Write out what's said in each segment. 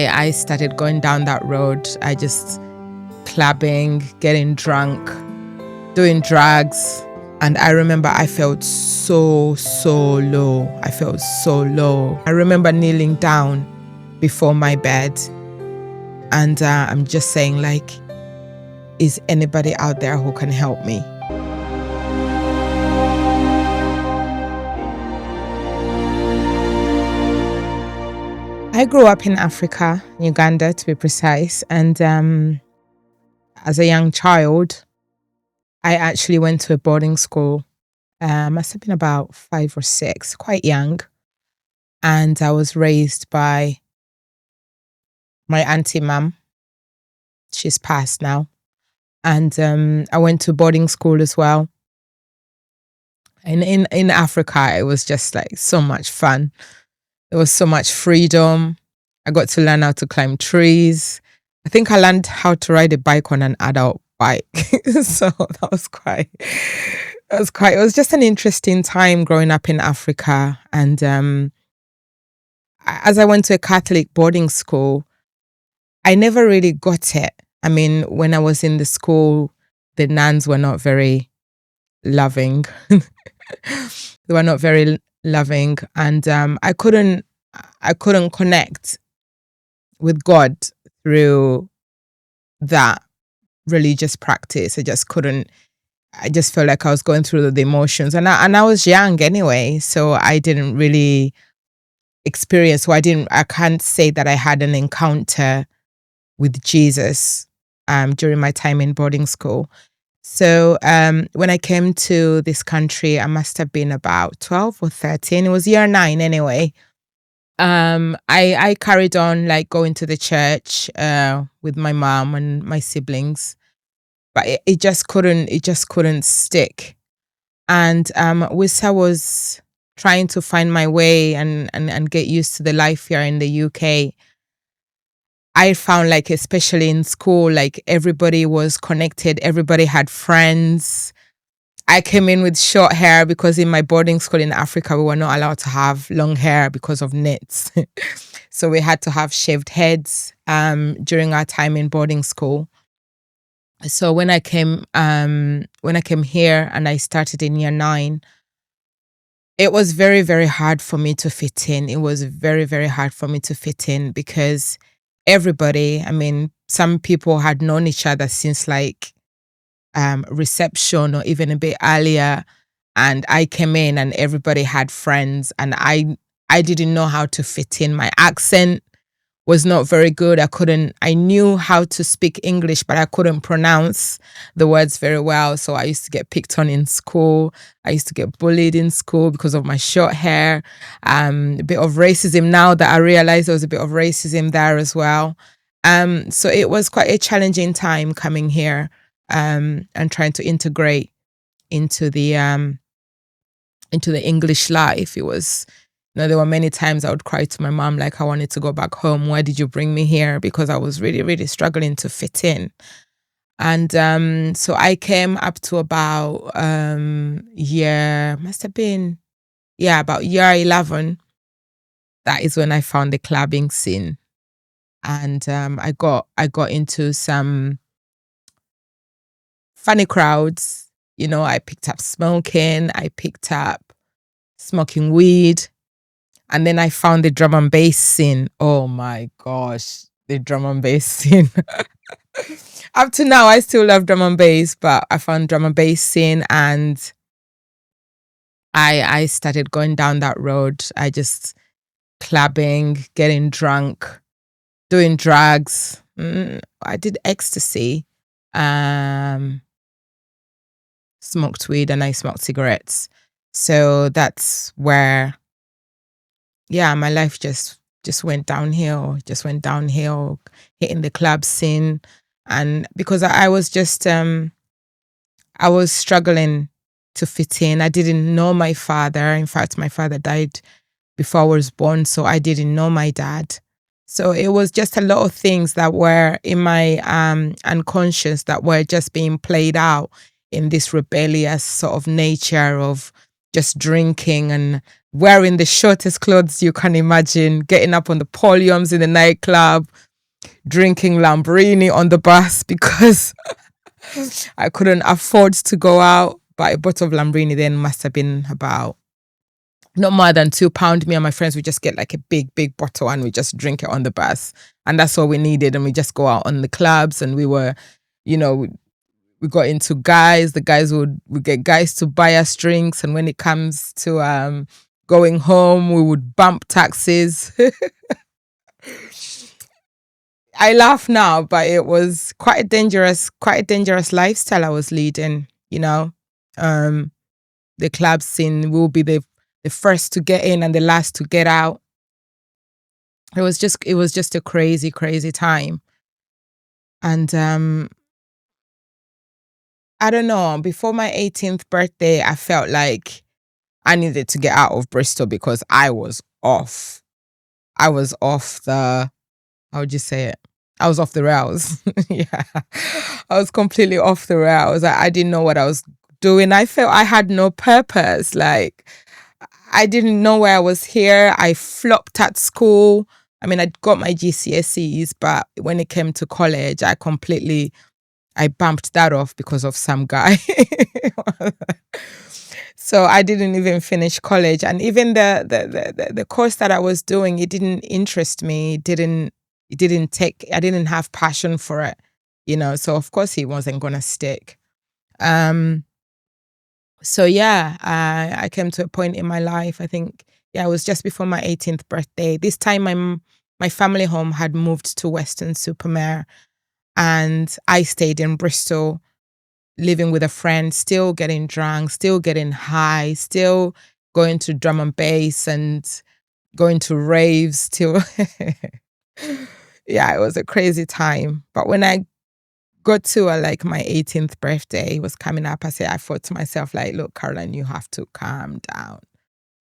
I started going down that road. I just clubbing, getting drunk, doing drugs. And I remember I felt so low. I felt so low. I remember kneeling down before my bed. And I'm just saying, like, is anybody out there who can help me? I grew up in Africa, Uganda to be precise. And as a young child, I actually went to a boarding school. Must have been about 5 or 6, quite young. And I was raised by my auntie mum. She's passed now. And I went to boarding school as well. And in Africa, it was just like so much fun. There was so much freedom. I got to learn how to climb trees. I think I learned how to ride a bike on an adult bike. So it was just an interesting time growing up in Africa. And as I went to a Catholic boarding school, I never really got it. I mean, when I was in the school, the nuns were not very loving. They were not very loving, and I couldn't connect with God through that religious practice. I just couldn't. I just felt like I was going through the emotions, and I was young anyway, so I didn't really experience. So I can't say that I had an encounter with Jesus during my time in boarding school. So when I came to this country, I must have been about 12 or 13. It was year 9 anyway. I carried on like going to the church with my mom and my siblings, but it just couldn't stick. And whilst I was trying to find my way and get used to the life here in the UK, I found, like, especially in school, like everybody was connected. Everybody had friends. I came in with short hair because in my boarding school in Africa, we were not allowed to have long hair because of nits. So we had to have shaved heads during our time in boarding school. So when I came here and I started in year 9, it was very, very hard for me to fit in. It was very, very hard for me to fit in because everybody, I mean, some people had known each other since like reception or even a bit earlier. And I came in and everybody had friends, and I didn't know how to fit in. My accent was not very good. I knew how to speak English, but I couldn't pronounce the words very well. So I used to get picked on in school. I used to get bullied in school because of my short hair. A bit of racism. Now that I realize there was a bit of racism there as well. So it was quite a challenging time coming here and trying to integrate into the English life. It was, there were many times I would cry to my mom, like, I wanted to go back home. Why did you bring me here? Because I was really, really struggling to fit in. And so I came up to about about year 11. That is when I found the clubbing scene. And I got into some funny crowds. I picked up smoking. I picked up smoking weed. And then I found the drum and bass scene. Oh my gosh, the drum and bass scene. Up to now, I still love drum and bass, but I found drum and bass scene, and I started going down that road. I just clubbing, getting drunk, doing drugs. I did ecstasy, smoked weed, and I smoked cigarettes. So that's where, my life just went downhill, hitting the club scene. And because I was just, I was struggling to fit in. I didn't know my father. In fact, my father died before I was born, so I didn't know my dad. So it was just a lot of things that were in my unconscious that were just being played out in this rebellious sort of nature of just drinking and wearing the shortest clothes you can imagine, getting up on the podiums in the nightclub, drinking Lambrini on the bus because I couldn't afford to go out. But a bottle of Lambrini then must have been about not more than £2. Me and my friends would just get like a big bottle and we just drink it on the bus. And that's all we needed. And we just go out on the clubs and we were, we got into guys. The guys would get guys to buy us drinks. And when it comes to going home, we would bump taxis. I laugh now, but it was quite a dangerous lifestyle I was leading, The club scene will be the first to get in and the last to get out. It was just a crazy time. And I don't know, before my 18th birthday, I felt like I needed to get out of Bristol because I was off. I was off the, how would you say it? I was off the rails. Yeah. I was completely off the rails. I didn't know what I was doing. I felt I had no purpose. Like, I didn't know why I was here. I flopped at school. I mean, I got my GCSEs, but when it came to college, I bumped that off because of some guy. So I didn't even finish college. And even the course that I was doing, it didn't interest me. I didn't have passion for it, so of course he wasn't going to stick. So yeah, I came to a point in my life, I think, it was just before my 18th birthday. This time my family home had moved to Weston-super-Mare and I stayed in Bristol, living with a friend, still getting drunk, still getting high, still going to drum and bass and going to raves, still. Yeah, it was a crazy time. But when I got to like my 18th birthday was coming up, I thought to myself, like, look, Caroline, you have to calm down.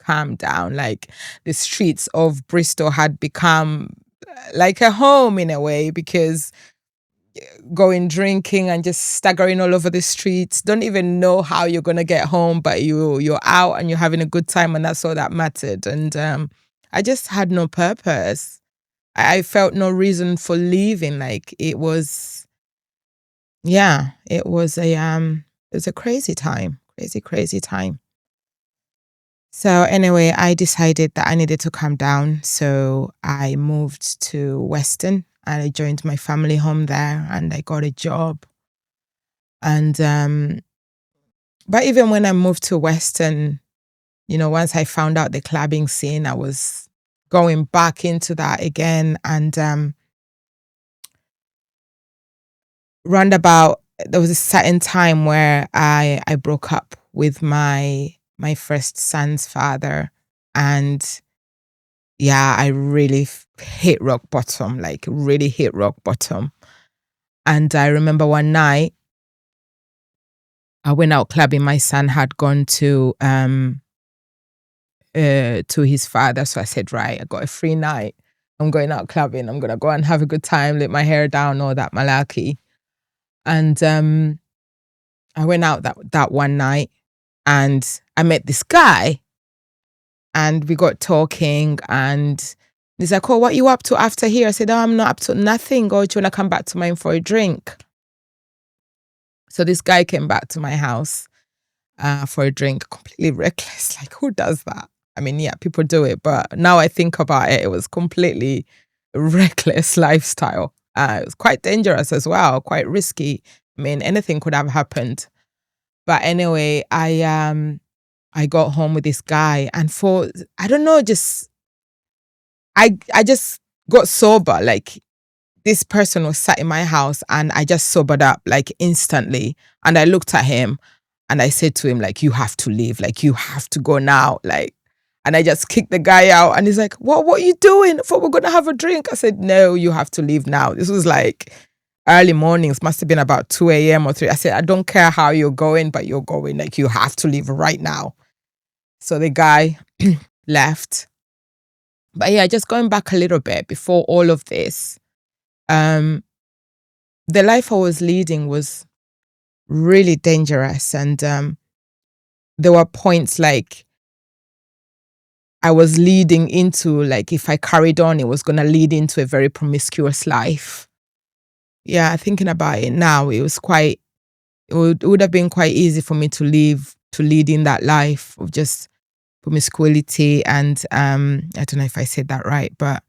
Calm down. Like, the streets of Bristol had become like a home in a way, because going drinking and just staggering all over the streets, don't even know how you're gonna get home, but you're out and you're having a good time, and that's all that mattered. And I just had no purpose. I felt no reason for leaving. Like, it was a crazy time. Crazy time. So anyway, I decided that I needed to calm down. So I moved to Weston and I joined my family home there and I got a job. And but even when I moved to Weston, once I found out the clubbing scene, I was going back into that again. And roundabout, there was a certain time where I broke up with my first son's father, and yeah, I really hit rock bottom, like really hit rock bottom. And I remember one night I went out clubbing. My son had gone to his father, so I said, right, I got a free night. I'm going out clubbing. I'm gonna go and have a good time, let my hair down, all that malarkey. And I went out that one night and I met this guy and we got talking and he's like, oh, what you up to after here? I said, oh, I'm not up to nothing. Oh, do you want to come back to mine for a drink? So this guy came back to my house for a drink, completely reckless. Like, who does that? I mean, yeah, people do it, but now I think about it, it was completely reckless lifestyle. It was quite dangerous as well, quite risky. I mean, anything could have happened. But anyway, I got home with this guy, and for I don't know, just I just got sober. Like, this person was sat in my house, and I just sobered up like instantly. And I looked at him, and I said to him, like, you have to leave, like you have to go now, like. And I just kicked the guy out, and he's like, what are you doing? I thought we're gonna have a drink. I said, no, you have to leave now. This was like early mornings, must have been about 2 a.m. or 3. I said, I don't care how you're going, but you're going. Like, you have to leave right now. So the guy left. But yeah, just going back a little bit before all of this, the life I was leading was really dangerous. And there were points like I was leading into, like, if I carried on, it was gonna lead into a very promiscuous life. Yeah, thinking about it now, it would have been quite easy for me to lead in that life of just promiscuity and I don't know if I said that right, but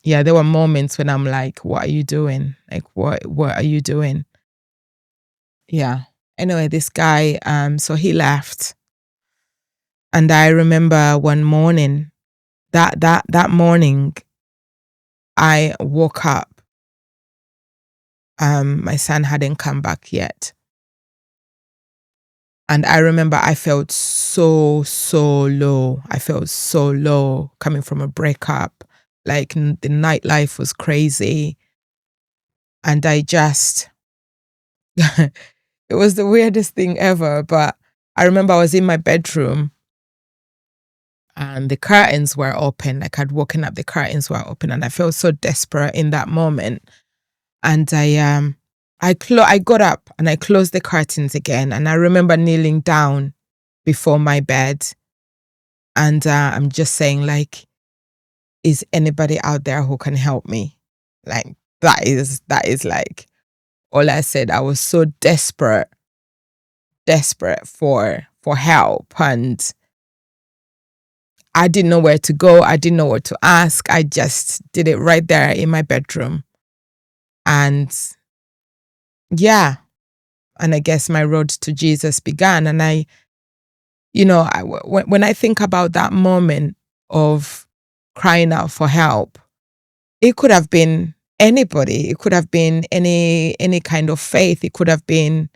yeah, there were moments when I'm like, what are you doing? Like what are you doing? Yeah. Anyway, this guy, so he left. And I remember one morning, that morning, I woke up. My son hadn't come back yet. And I remember I felt so low. I felt so low coming from a breakup. Like the nightlife was crazy. And I just, it was the weirdest thing ever. But I remember I was in my bedroom and the curtains were open. Like I'd woken up, the curtains were open, and I felt so desperate in that moment. And I got up and I closed the curtains again. And I remember kneeling down before my bed, and I'm just saying, like, is anybody out there who can help me? Like that is like all I said. I was so desperate for help, and I didn't know where to go. I didn't know what to ask. I just did it right there in my bedroom. And yeah, and I guess my road to Jesus began. And when I think about that moment of crying out for help, it could have been anybody. It could have been any kind of faith. It could have been,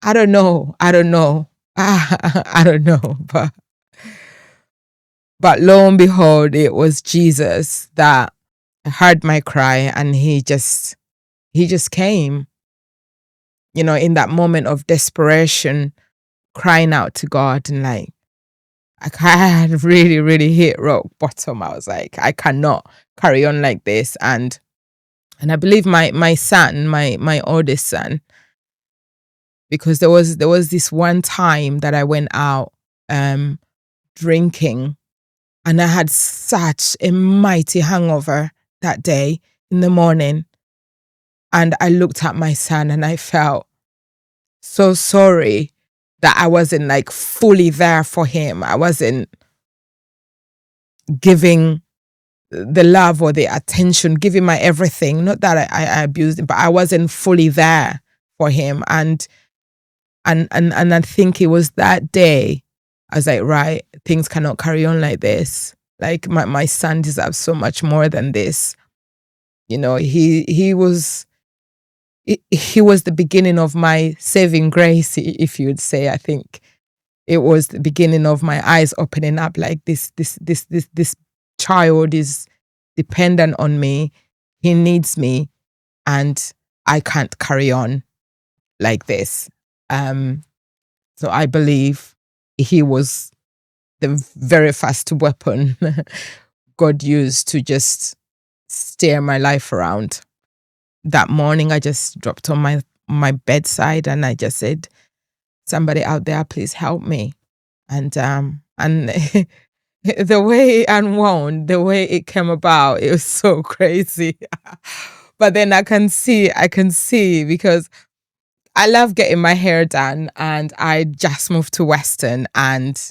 I don't know. I don't know. I don't know. But lo and behold, it was Jesus that heard my cry, and he just came, in that moment of desperation, crying out to God. And like, I had really, really hit rock bottom. I was like, I cannot carry on like this. And I believe my son, my oldest son, because there was this one time that I went out drinking, and I had such a mighty hangover that day in the morning. And I looked at my son and I felt so sorry that I wasn't like fully there for him. I wasn't giving the love or the attention, giving my everything. Not that I abused him, but I wasn't fully there for him. And I think it was that day I was like, right, things cannot carry on like this. Like my son deserves so much more than this. He was the beginning of my saving grace, if you would say. I think it was the beginning of my eyes opening up. Like this child is dependent on me. He needs me, and I can't carry on like this. So I believe he was the very first weapon God used to just steer my life around. That morning, I just dropped on my bedside and I just said, "Somebody out there, please help me." And the way it unwound, the way it came about, it was so crazy. But then I can see because I love getting my hair done, and I just moved to Western and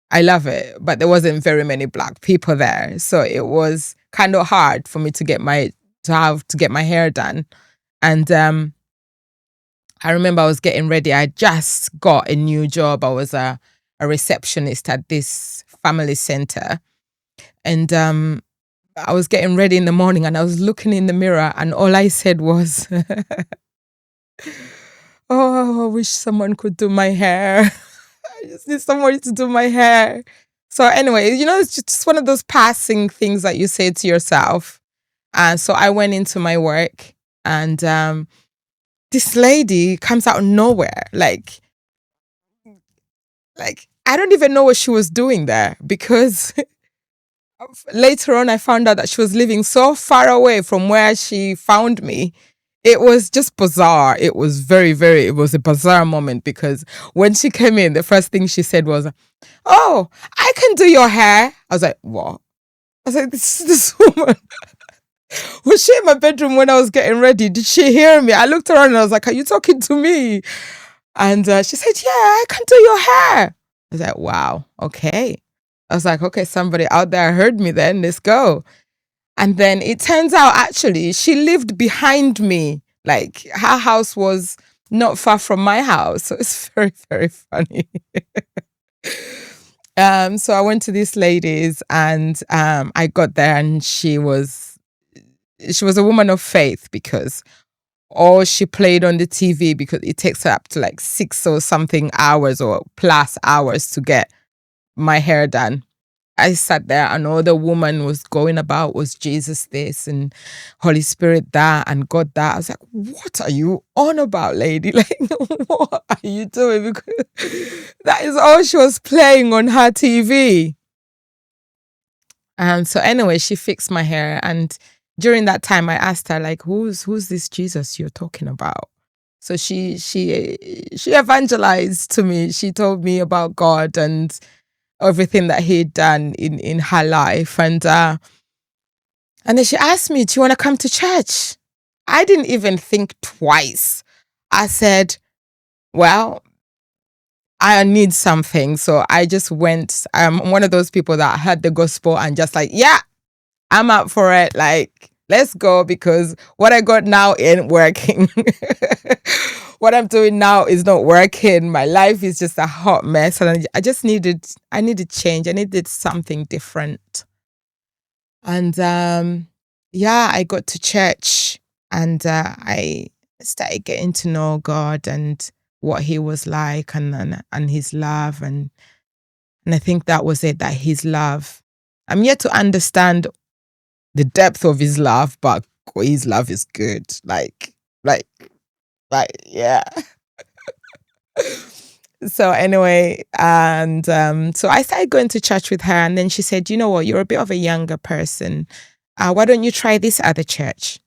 I love it, but there wasn't very many black people there. So it was kind of hard for me to get my hair done. And I remember I was getting ready. I just got a new job. I was a receptionist at this family center. And I was getting ready in the morning and I was looking in the mirror and all I said was, "Oh, I wish someone could do my hair. I just need somebody to do my hair." So anyway, it's just one of those passing things that you say to yourself. And so I went into my work, and this lady comes out of nowhere. Like I don't even know what she was doing there, because later on I found out that she was living so far away from where she found me it was just bizarre. It was it was a bizarre moment because when she came in, the first thing she said was, "Oh, I can do your hair." I was like, "What?" I was like, this woman, was she in my bedroom when I was getting ready? Did she hear me? I looked around and I was like, "Are you talking to me?" And she said, "Yeah, I can do your hair." I was like, "Wow, okay." I was like, "Okay, somebody out there heard me then, let's go." And then it turns out actually she lived behind me. Like her house was not far from my house. So it's very, very funny. So I went to this lady's and I got there and she was a woman of faith because all she played on the TV, because it takes her up to like 6 or something hours or plus hours to get my hair done. I sat there and all the woman was going about was Jesus this and Holy Spirit that and God that. I was like, what are you on about, lady? Like, what are you doing? Because that is all she was playing on her TV. So anyway, she fixed my hair, and during that time, I asked her like, "Who's this Jesus you're talking about?" So she evangelized to me. She told me about God and everything that he'd done in her life, and then she asked me, "Do you want to come to church?" I didn't even think twice. I said, "Well, I need something," so I just went. I'm one of those people that heard the gospel and just like, yeah, I'm up for it. Like, let's go, because what I got now ain't working. What I'm doing now is not working. My life is just a hot mess. And I needed change. I needed something different. And yeah, I got to church and I started getting to know God and what he was like and his love. And I think that was it, that his love. I'm yet to understand the depth of his love, but his love is good. Like, yeah. So anyway, and so I started going to church with her, and then she said, "You know what? You're a bit of a younger person. Why don't you try this other church?"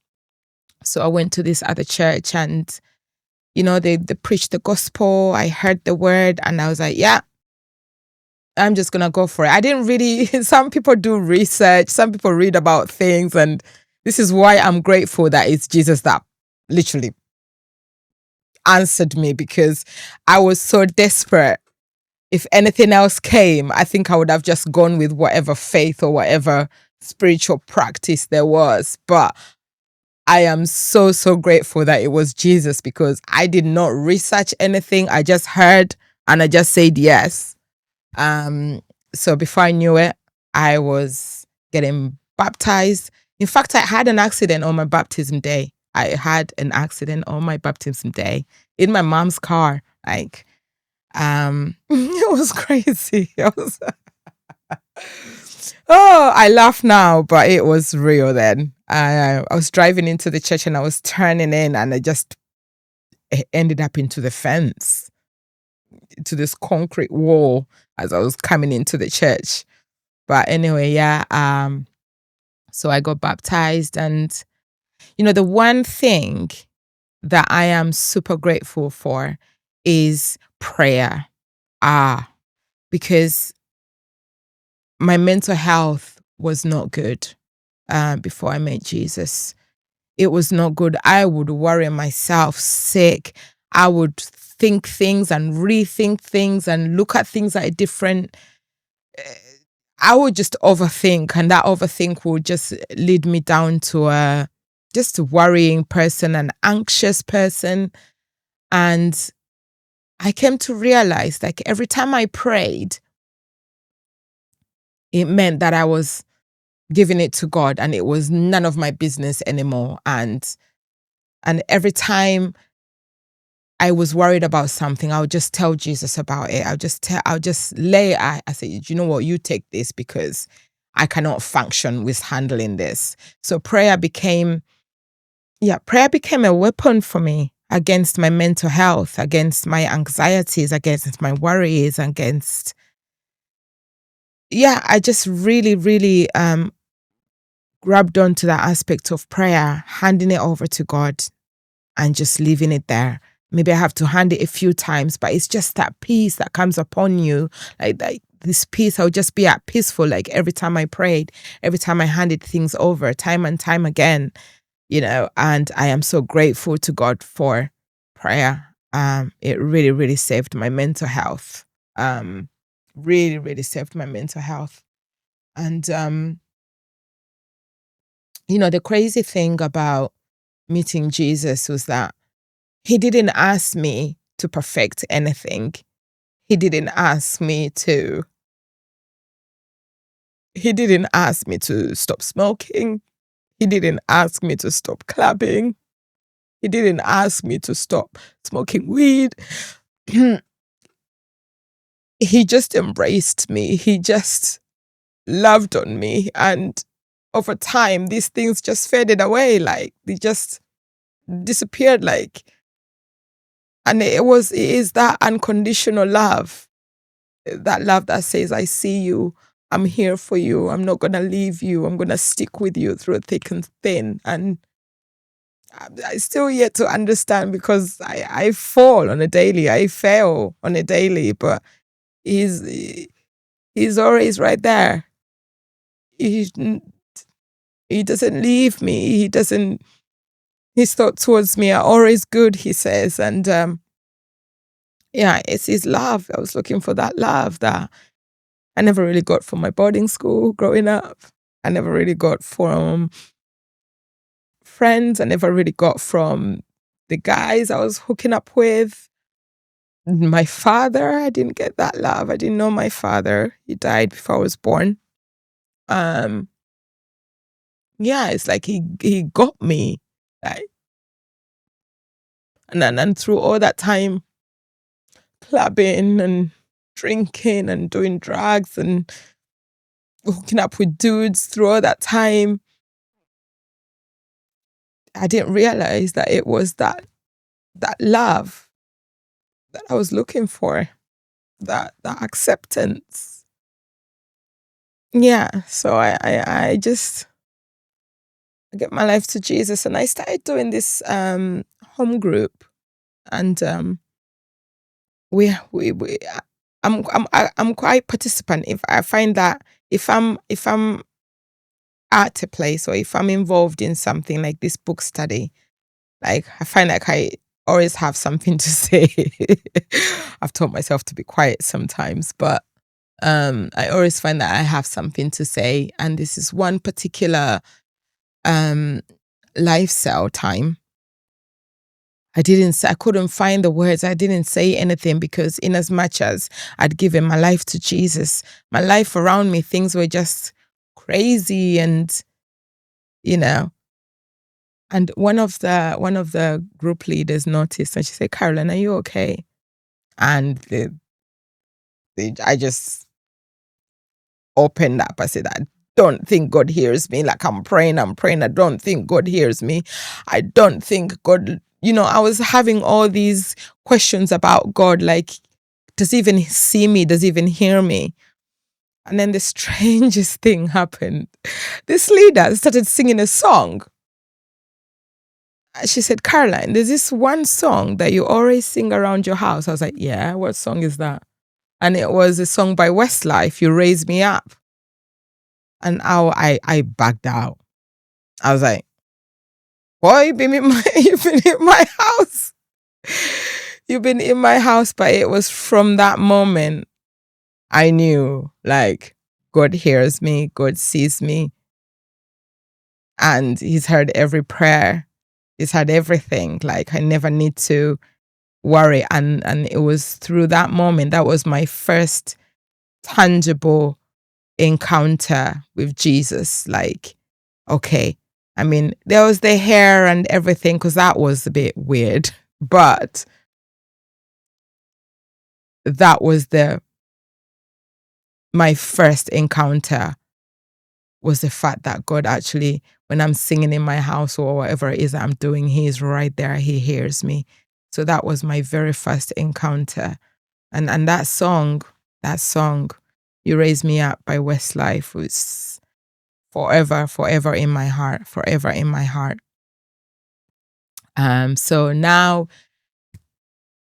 So I went to this other church, and they preached the gospel. I heard the word, and I was like, "Yeah, I'm just gonna go for it." I didn't really. Some people do research. Some people read about things, and this is why I'm grateful that it's Jesus that literally answered me, because I was so desperate. If anything else came, I think I would have just gone with whatever faith or whatever spiritual practice there was. But I am so, so grateful that it was Jesus, because I did not research anything. I just heard and I just said yes. So before I knew it, I was getting baptized. In fact, I had an accident on my baptism day. I had an accident on my baptism day in my mom's car. Like, it was crazy. Oh, I laugh now, but it was real then. I was driving into the church and I was turning in and I just ended up into the fence, to this concrete wall as I was coming into the church. But anyway, yeah. So I got baptized, and the one thing that I am super grateful for is prayer. Because my mental health was not good before I met Jesus. It was not good. I would worry myself sick. I would think things and rethink things and look at things at a different. I would just overthink, and that overthink would just lead me down to a just a worrying person, an anxious person. And I came to realize, like, every time I prayed, it meant that I was giving it to God and it was none of my business anymore. And every time I was worried about something, I would just tell Jesus about it. I'll just lay it. I say, "You know what? You take this, because I cannot function with handling this." So prayer became a weapon for me against my mental health, against my anxieties, against my worries, I just really, really grabbed onto that aspect of prayer, handing it over to God. and just leaving it there. Maybe I have to hand it a few times, but it's just that peace that comes upon you. Like this peace, I would just be at peaceful. Like every time I prayed, every time I handed things over, time and time again, and I am so grateful to God for prayer. It really, really saved my mental health. Really, really saved my mental health. And, the crazy thing about meeting Jesus was that he didn't ask me to perfect anything. He didn't ask me to stop smoking. He didn't ask me to stop clubbing. He didn't ask me to stop smoking weed. He just embraced me. He just loved on me. And over time, these things just faded away. Like they just disappeared. And it is that unconditional love. That love that says, I see you. I'm here for you. I'm not going to leave you. I'm going to stick with you through thick and thin. And I still yet to understand because I fall on a daily. I fail on a daily, but he's always right there. He doesn't leave me. His thoughts towards me are always good, he says. And it's his love. I was looking for that love that I never really got from my boarding school growing up. I never really got from friends. I never really got from the guys I was hooking up with. My father, I didn't get that love. I didn't know my father. He died before I was born. It's like he got me. Like, and through all that time clubbing and drinking and doing drugs and hooking up with dudes, through all that time, I didn't realize that it was that love that I was looking for, that acceptance. Yeah, so I just get my life to Jesus, and I started doing this home group, and we I'm quite participant. If I find that if I'm at a place or if I'm involved in something like this book study, like I find like I always have something to say. I've taught myself to be quiet sometimes, but I always find that I have something to say. And this is one particular lifestyle time. I couldn't find the words. I didn't say anything because in as much as I'd given my life to Jesus, my life around me, things were just crazy. And, and one of the group leaders noticed and she said, Carolyn, are you okay? And I just opened up. I said, I don't think God hears me. Like I'm praying. I don't think God hears me. I don't think God, I was having all these questions about God. Like, does he even see me? Does he even hear me? And then the strangest thing happened. This leader started singing a song. She said, Caroline, there's this one song that you always sing around your house. I was like, yeah, what song is that? And it was a song by Westlife, You Raise Me Up. And I backed out. I was like, boy, you've been in my house. You've been in my house. But it was from that moment I knew, like, God hears me, God sees me. And he's heard every prayer. He's heard everything. Like, I never need to worry. And it was through that moment, that was my first tangible encounter with Jesus. Like, okay. I mean, there was the hair and everything, because that was a bit weird. But that was my first encounter, was the fact that God actually, when I'm singing in my house or whatever it is that I'm doing, he is right there. He hears me. So that was my very first encounter. And that song, You Raise Me Up by Westlife, was forever in my heart, forever in my heart. So now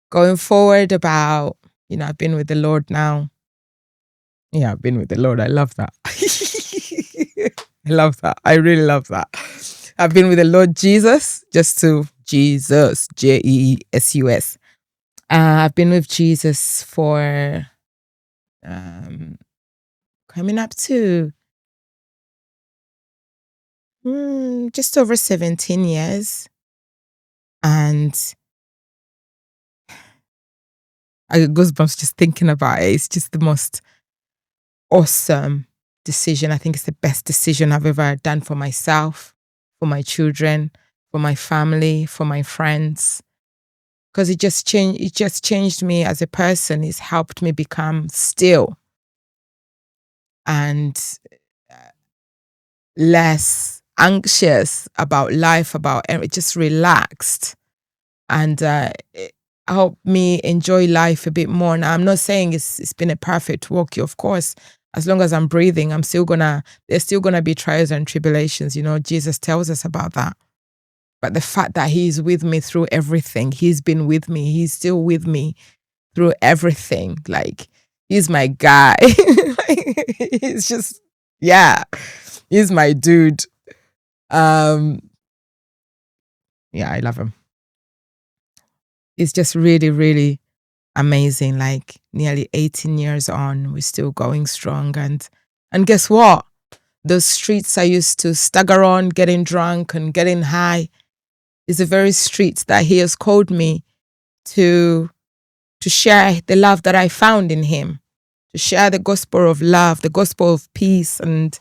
going forward about, I've been with the Lord now. Yeah, I've been with the Lord. I love that. I love that. I really love that. I've been with the Lord Jesus, Jesus, Jesus. I've been with Jesus for coming up to just over 17 years. And I get goosebumps just thinking about it. It's just the most awesome decision. I think it's the best decision I've ever done for myself, for my children, for my family, for my friends. Because it just changed me as a person. It's helped me become still and less anxious about life, just relaxed, and it helped me enjoy life a bit more. Now, I'm not saying it's been a perfect walk. Of course, as long as I'm breathing, there's still gonna be trials and tribulations. Jesus tells us about that. But the fact that he's with me through everything, he's been with me, he's still with me through everything. Like, he's my guy. He's just, yeah, he's my dude. Yeah, I love him. It's just really, really amazing. Like, nearly 18 years on, we're still going strong. And guess what? Those streets I used to stagger on, getting drunk and getting high, is the very streets that he has called me to share the love that I found in him, to share the gospel of love, the gospel of peace. And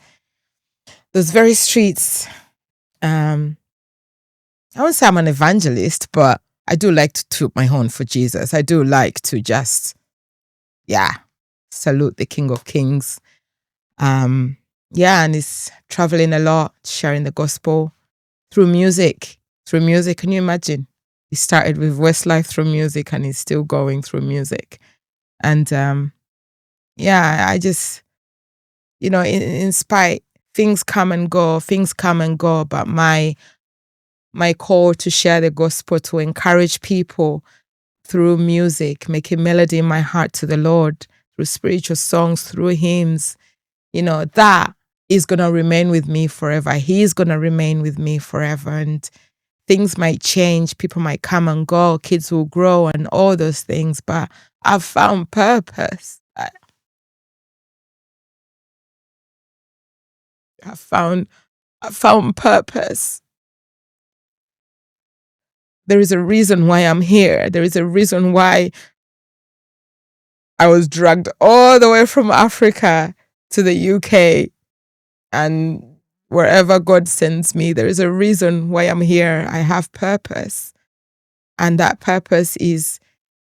those very streets, I won't say I'm an evangelist, but I do like to toot my horn for Jesus. I do like to just, salute the King of Kings. And it's traveling a lot, sharing the gospel through music. Through music, can you imagine? He started with Westlife through music, and he's still going through music. And I just, in spite, things come and go, but my call to share the gospel, to encourage people through music, making melody in my heart to the Lord, through spiritual songs, through hymns, that is going to remain with me forever. He is going to remain with me forever. And things might change, people might come and go, kids will grow and all those things, but I've found purpose. I found purpose. There is a reason why I'm here. There is a reason why I was dragged all the way from Africa to the UK, and wherever God sends me, there is a reason why I'm here. I have purpose. And that purpose is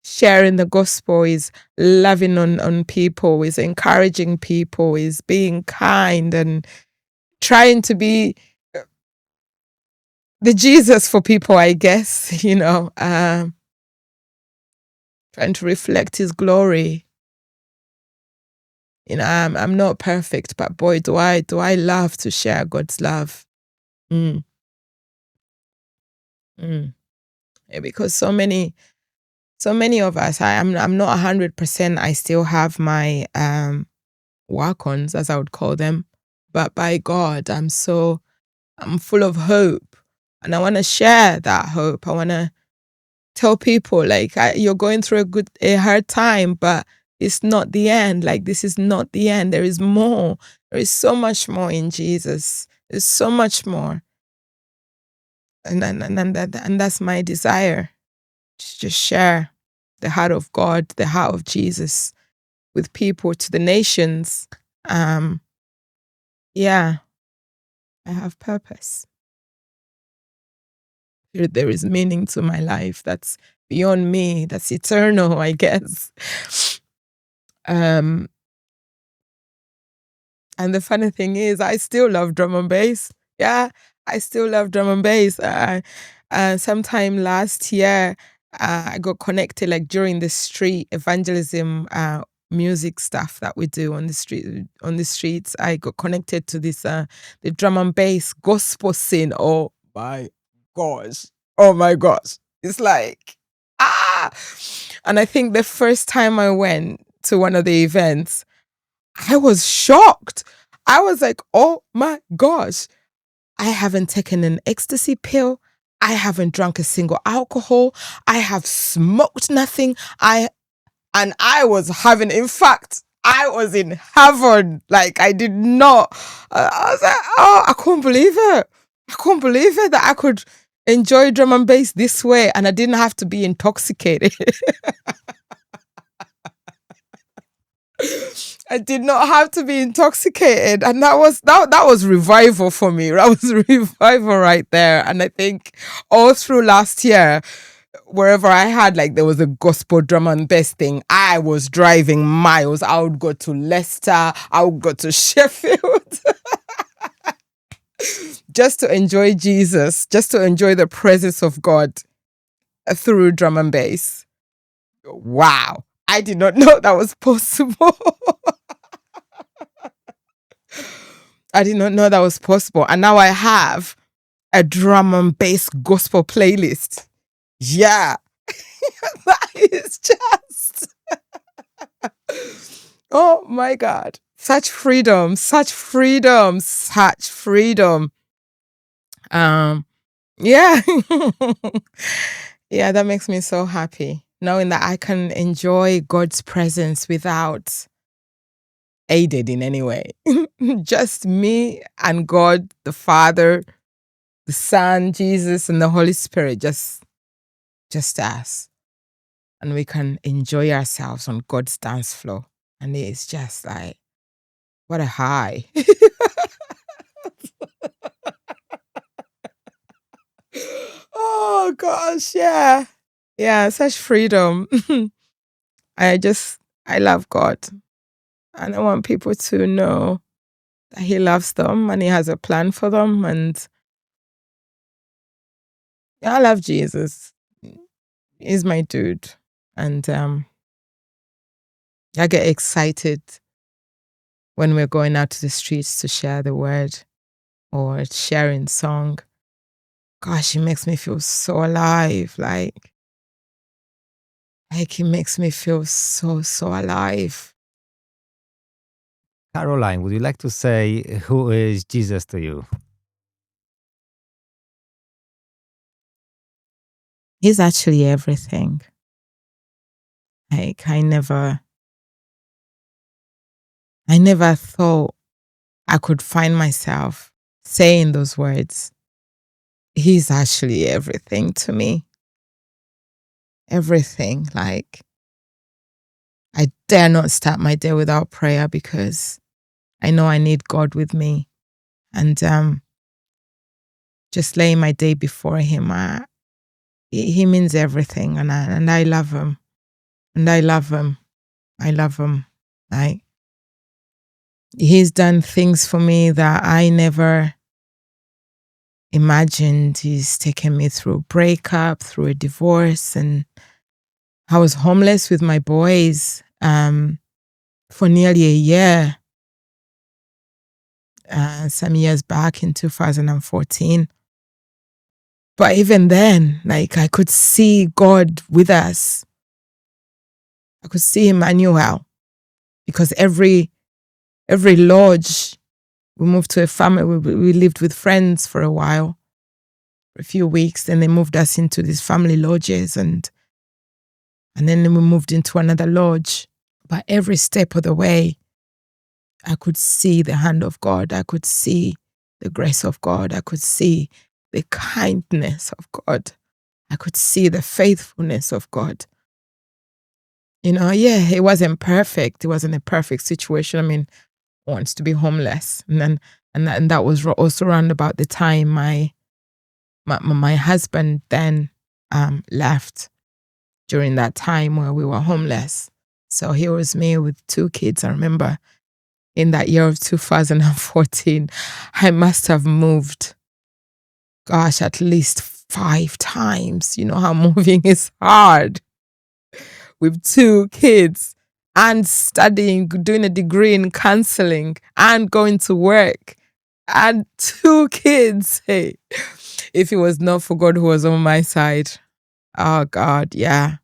sharing the gospel, is loving on people, is encouraging people, is being kind and trying to be the Jesus for people, I guess, trying to reflect his glory. I'm not perfect, but boy, do I love to share God's love. Mm. Mm. Yeah, because so many of us, I'm not 100%. I still have my walk-ons, as I would call them, but by God, I'm full of hope, and I want to share that hope. I want to tell people, like, you're going through a hard time, but it's not the end. Like, this is not the end. There is more. There is so much more in Jesus. There's so much more, and that's my desire, to just share the heart of God, the heart of Jesus, with people, to the nations. I have purpose. There is meaning to my life that's beyond me, that's eternal, I guess. And the funny thing is, I still love drum and bass. Yeah, I still love drum and bass. Sometime last year, I got connected, like, during the street evangelism music stuff that we do on the streets. I got connected to this the drum and bass gospel scene. Oh my gosh. Oh my gosh. It's like, ah. And I think the first time I went to one of the events, I was shocked. I was like, oh my gosh, I haven't taken an ecstasy pill. I haven't drunk a single alcohol. I have smoked nothing. And I was having, in fact, I was in heaven. Like, I did not, I was like, oh, I couldn't believe it. I couldn't believe it that I could enjoy drum and bass this way and I didn't have to be intoxicated. I did not have to be intoxicated. And that was revival for me. That was revival right there. And I think all through last year, wherever I had, like, there was a gospel drum and bass thing, I was driving miles. I would go to Leicester, I would go to Sheffield just to enjoy Jesus, just to enjoy the presence of God through drum and bass. Wow. I did not know that was possible. I did not know that was possible. And now I have a drum and bass gospel playlist. Yeah. That is just, oh my God. Such freedom, such freedom, such freedom. Yeah. Yeah, that makes me so happy. Knowing that I can enjoy God's presence without aided in any way. Just me and God, the Father, the Son, Jesus, and the Holy Spirit, just us. And we can enjoy ourselves on God's dance floor. And it's just like, what a high. Oh gosh, yeah. Yeah, such freedom. I love God. And I want people to know that He loves them and He has a plan for them. And I love Jesus. He's my dude. And I get excited when we're going out to the streets to share the word or sharing song. Gosh, it makes me feel so alive. Like it makes me feel so alive. Caroline, would you like to say who is Jesus to you? He's actually everything. Like I never thought I could find myself saying those words. He's actually everything to me. Everything. Like, I dare not start my day without prayer because I know I need God with me. And just laying my day before Him, He means everything. And I love Him. And I love Him. I love Him. Like, He's done things for me that I never imagined. He's taken me through a breakup, through a divorce, and I was homeless with my boys for nearly a year. Some years back in 2014. But even then, like, I could see God with us. I could see Emmanuel, because every lodge, we moved to a family. We lived with friends for a while, for a few weeks. Then they moved us into these family lodges, and then we moved into another lodge. But every step of the way, I could see the hand of God. I could see the grace of God. I could see the kindness of God. I could see the faithfulness of God. You know, yeah, it wasn't perfect. It wasn't a perfect situation. I mean, wants to be homeless. And that was also around about the time my husband then left during that time where we were homeless. So here was me with 2 kids. I remember in that year of 2014, I must have moved, gosh, at least 5 times. You know how moving is hard with 2 kids and studying, doing a degree in counseling and going to work and 2 kids. Hey, If it was not for God who was on my side, oh God, yeah.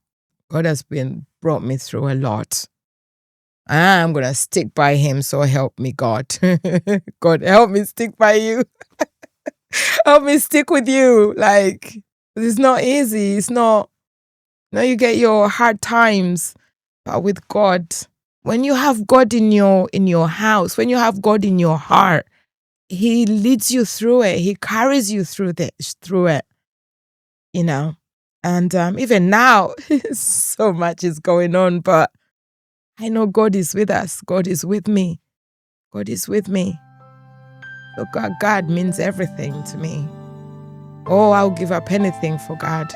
God has brought me through a lot. I'm going to stick by him, so help me, God. God, help me stick by you. Help me stick with you. Like, it's not easy. It's not, you get your hard times, but with God, when you have God in your house, when you have God in your heart, he leads you through it. He carries you through it, And even now, so much is going on, but I know God is with us. God is with me. God is with me. So God means everything to me. Oh, I'll give up anything for God.